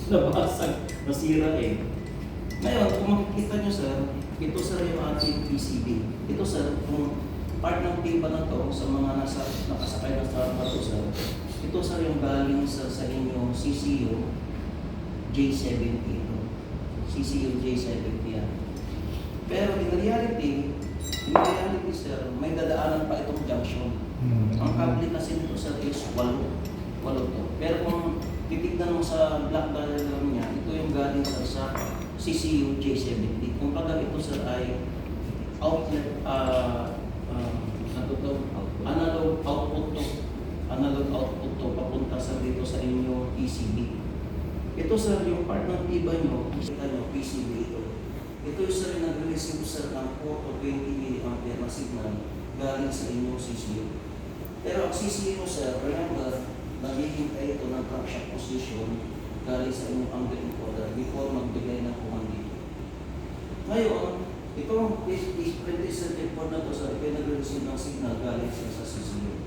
nabasag, nasira eh. Ngayon, kung makikita nyo sir, ito sir yung ating PCB. Ito sir, kung part ng tiba na to sa mga nakasakay na sa bato sir, ito sir yung galing sa inyong CCU J70 ito. CCU J70 yan. Pero in reality sir, may dadaanan pa itong junction. Ang kable kasi nito sir is 8 to. Pero kung titignan mo sa black diagram niya, ito yung galing sa CCU J70. Kung pag ito sir ay outlet, analog output to, papunta sa dito sa inyong PCB. Ito sir, yung part ng tiba nyo, kita nyo, PCB ito. Ito yung sir, nag-receive sir ng 4 to 20 mA na signal galing sa inyong CCU. Pero ang CCU sir, remember, naghihintay ito ng crankshaft position galing sa inyong angle encoder before magbigay ng command dito. Ngayon, itong printed circuit board na ito sir, ito nag-receive ng signal galing sa CCU.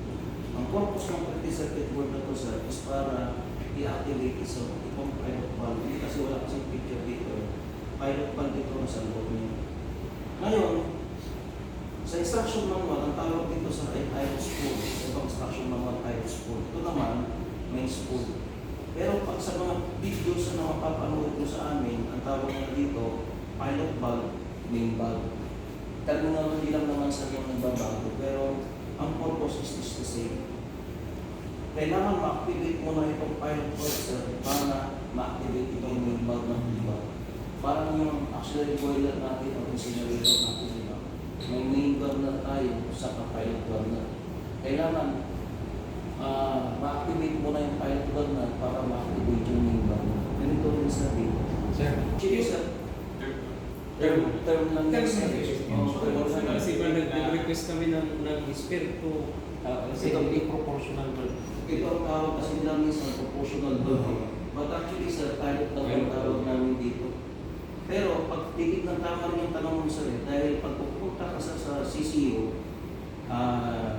Ang purpose ng printed circuit board na ito sir is para i-activate itong pilot valve. Hindi kasi wala kasing picture dito. Pilot valve dito na sa loob niya. Ngayon, sa instruction manual, ang tawag dito sa idle spool. Sa ibang instruction manual, idle spool. Ito naman, main spool. Pero pag sa mga videos na mapapanood ko sa amin, ang tawag nila dito, pilot valve, main valve. Terminology lang naman sa yung nagbabago, pero ang purpose is the same. Kailangan ma-activate mo na itong pilot valve sir para ma-activate itong main valve ng iba. Parang yung auxiliary boiler natin o incinerator natin. May main burner tayo sa pilot burner. Kailangan ma-activate mo na yung pilot burner para ma-activate yung main burner. Ganito rin sabi. Sir. Sige sir. Term lang yan sir. Kasi ba nag-request kami ng spare to itong proportional bulb. Ito ang tawag kasi nila minsan proportional bulb. But actually sir, pilot lang ang tawag namin dito. Pero pag titignan tama rin yung tanong mo sir, dahil pag pupunta ka sa CCU,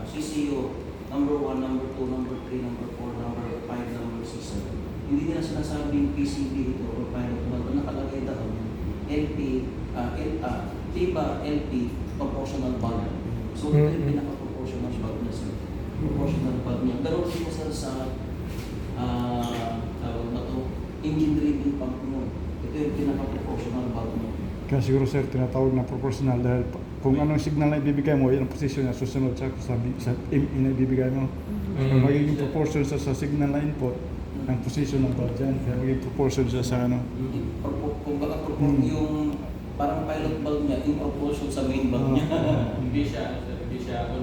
CCU number 1, number 2, number 3, number 4, number 5, number 6, hindi nila sinasabing PCB ito o pilot valve. Nakalagay daw LP, TIBA, LP, proportional valve. So ito yung pinaka-proportional valve na sir. Proportional valve niya. Pero rin sir sa tawag na to, engine driven pump mo. Ito yung pinaka-proportional valve mo. Kaya siguro sir, tinatawag na proportional dahil kung anong signal na ibibigay mo, yan ang posisyon na susunod sa na ibibigay mo. So, magiging proportion sa signal na input, ang posisyon ng valve dyan. Kaya magiging proportion siya sa ano. Kung baka yung parang pilot valve niya, in proportion sa main valve niya. Hindi siya.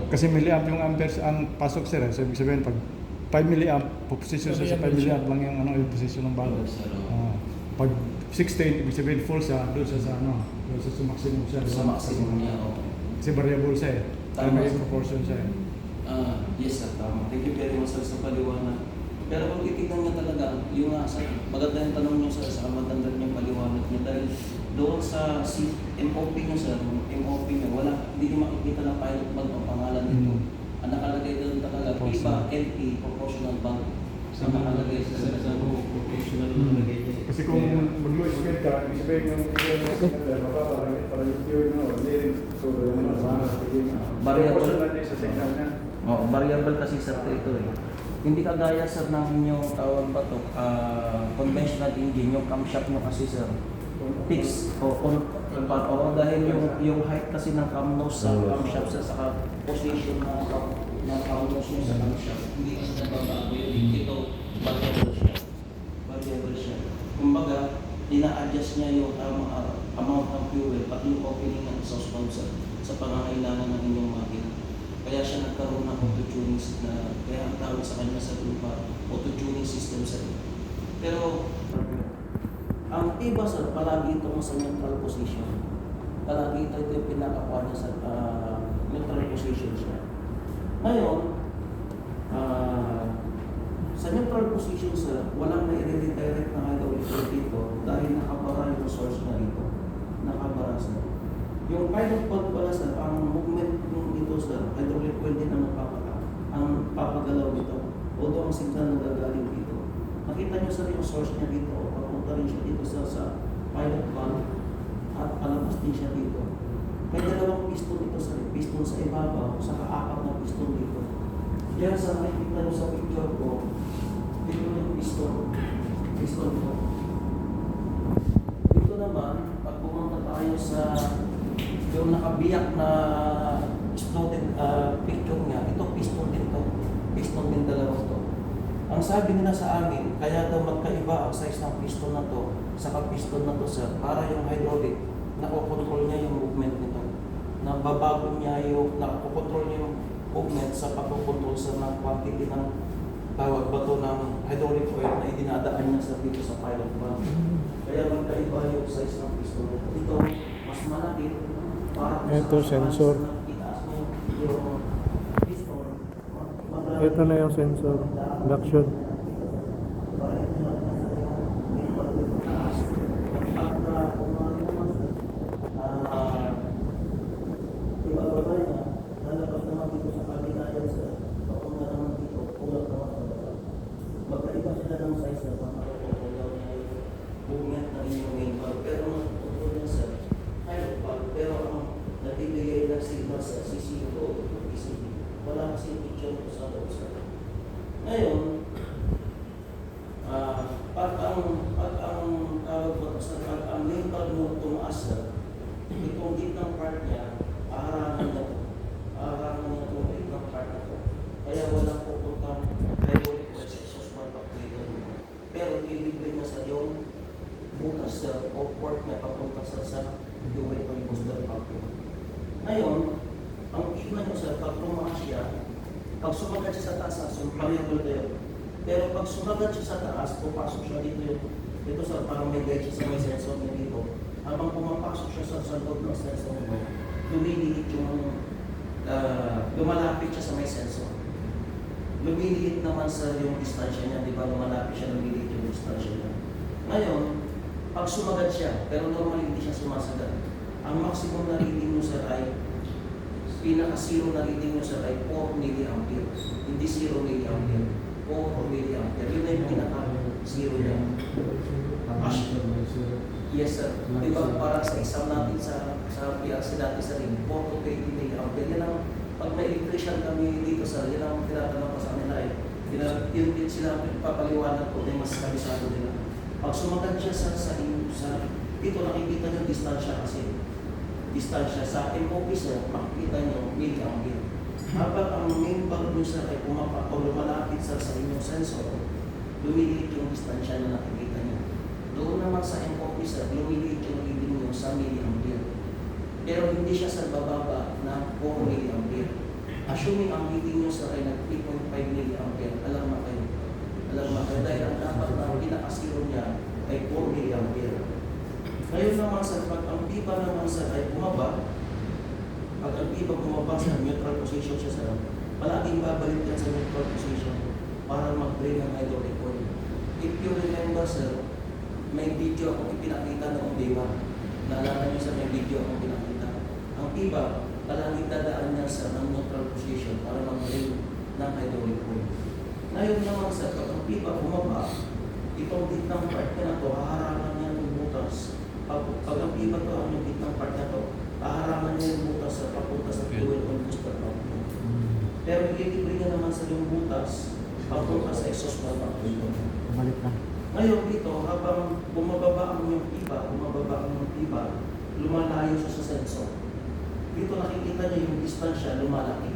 Kasi milliamp yung amperes ang pasok sir. So, ibig sabihin, pag 5 milliamp, position siya sa 5 milliamp lang yung ano, yung position ng valve. Pag 16, ibig sabihin full siya, doon siya sa ano, doon siya sa maximum siya. Sa maximum niya, okay. Kasi variable siya eh. Tama. May proportion siya eh. Yes sir, tama. Thank you very much sir sa paliwanag. Pero kung titignan niya talaga, yung sa maganda yung tanong niyo sir, sa maganda yung paliwanag niya dahil doon sa MOP niya sir, MOP niya, hindi niyo makikita na pilot valve ang pangalan nito. Ang nakalagay doon talaga, TIBA, LP, proportional valve. Sa nakalagay sa proportional lagay niya. Kasi kung mag-load speed ka, ibig sabihin yung signal, mababa, para yung theory mo, hindi rin variable sa signal niya. Oo, variable kasi sir ito eh. Hindi kagaya sir ng inyong tawag ba to, conventional engine, yung camshaft nyo kasi sir, fix o dahil yung height kasi ng cam nose sa camshaft sa saka position ng cam nose nyo sa camshaft, hindi kasi nagbabago yun. Ito, variable siya. Kumbaga, ina-adjust niya yung amount ng fuel pati yung opening ng exhaust valve sa pangangailangan ng inyong makina. Kaya siya nagkaroon ng auto-tuning na, kaya ang tawag sa kanya sa grupa, auto-tuning system sir. Pero, ang iba sir, palagi ito sa neutral position. Palagi ito yung pinakakuha niya sa neutral position siya. Ngayon, sa neutral position sir, walang na-redirect na hydraulic dito dahil nakabara yung source na dito. Nakabara sir. Yung pilot valve pala sir, ang movement dito sir, hydraulic oil din ang papagalaw dito. Although ang signal na gagaling dito. Nakita nyo sir yung source niya dito, papunta pilot valve at palabas din siya dito. May dalawang piston dito sa piston sa ibabaw, saka apat na piston dito. Diyan sa nakikita nyo sa picture ko, dito yung piston. Piston ko. Dito naman, pag pumunta tayo sa yung nakabiyak na exploded picture niya, ito piston din to. Piston din dalawa to. Ang sabi nila sa amin, kaya daw magkaiba ang size ng piston na to sa piston na to sir, para yung hydraulic, nakokontrol niya yung movement nito. Nababago niya yung, nakokontrol niya yung movement sa pagkocontrol sa ng quantity ng tawag ba to ng hydraulic oil na idinadaan niya sa dito sa pilot valve. Kaya magkaiba yung size ng piston nito. Ito, mas malaki. Para Ito, sensor. itaas mo yung piston. Ito na yung sensor. Induction. Magkaiba sila ng size na pang-control niya yung movement ng inyong main valve. Pero mag-control niya sa pilot valve. Pero ang nagbibigay ng signal sa CCU o PCB, wala kasi picture ko sa loob sa. Ngayon, pag ang main valve mo tumaas na, itong gitnang part niya, aharangan niya itong gitnang part na to. Kaya walang pupuntang hydraulic press exhaust valve actuator. Pero ililibre niya sa yung butas o port niya papunta sa dual booster pump. Ngayon, ang iba niyo sir, pag tumaas siya, pag sumagat siya sa taas, variable kayo. Pero pag sumagat siya sa taas, pupasok siya dito sa parang may guide siya sa may sensor niya dito. Habang pumapasok siya sa loob ng sensor mo, lumiliit yung, lumalapit siya sa may sensor. Lumiliit naman sa yung distansya niya, di ba? Lumalapit siya, lumiliit yung distansya niya. Ngayon, pag sumagat siya, pero normally hindi siya sumasagat, ang maximum na reading nyo sir ay, pinaka-zero na reading nyo sir ay 4 milliampere. Hindi 0 milliampere. 4 milliampere. Yun na yung pinaka-zero niya. Yes sir. Di ba parang sa exam natin sa PRC dati sa rin, 4 to 20 milliampere. Yan ang, pag may electrician kami dito sir, yan ang tinatanong pa sa nila eh. Yun din sila papaliwanag ko na mas kabisado nila. Pag sumagat siya sa dito nakikita niyo distansya kasi. Distansya sa MOP sir, makikita niyo milliampere. Habang ang main valve niyo sir ay o lumalapit sa inyong sensor, lumiliit yung distansya na nakikita niyo. Doon naman sa MOP sir, lumiliit yung reading niyo sa milliampere. Pero hindi siya sa bababa na 4 milliampere. Assuming ang reading niyo sir ay nag 3.5 milliampere, alarma kayo. Alarma kayo dahil ang dapat na pinaka-zero niya ay 4 milliampere. Ngayon naman sir, pag ang pipa naman sir ay bumaba, pag ang pipa bumaba sa neutral position siya sir, palaging babalik yan sa neutral position para mag-drain ng hydraulic oil. If you remember sir, may video akong ipinakita noong day 1. Naalala niyo sir, may video akong pinakita. Ang pipa, palaging dadaan niya sa neutral position para mag-drain ng hydraulic oil. Ngayon naman sir, pag ang pipa bumaba, itong gitnang part niya na ito, haharangan niya ng butas. Pag ang pipa ito, ang gitnang part na ito, haharangan niya yung butas sa papunta sa fuel on booster pump. Pero ililibre niya naman sa yung butas papunta sa exhaust valve actuator. Balik na. Ngayon dito, habang bumababa ang yung pipa, lumalayo siya sa sensor. Dito nakikita niya yung distansya lumalaki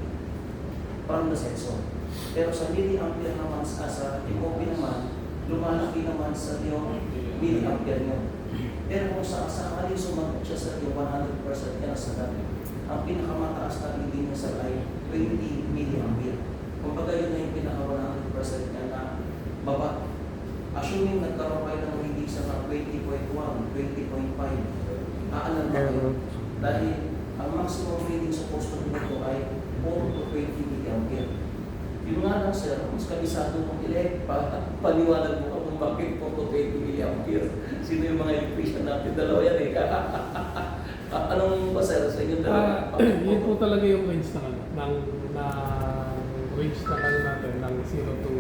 from the sensor. Pero sa milliampere naman, sa MOP naman, lumalaki naman sa yung milliampere niyo. Pero kung sakali sumagot siya sa yung 100% niya na sagat, ang pinakamataas na reading niya sa ay 20 milliampere. Kung baga yun na yung pinaka-100% niya na baba. Assuming nagkaroon kayo ng reading sa 20.1, 20.5, aalam na kayo. Dahil ang maximum reading sa posto nito ay 4 to 20 milliampere. Yung nga lang sir, mas kabisado mong paliwanag mo kung bakit 4 to 20 milliampere. Sino yung mga electrician natin? Dalawa yan eh. Anong ba sir sa inyo dalawa? Yun po talaga yung range na range na natin ng 0 to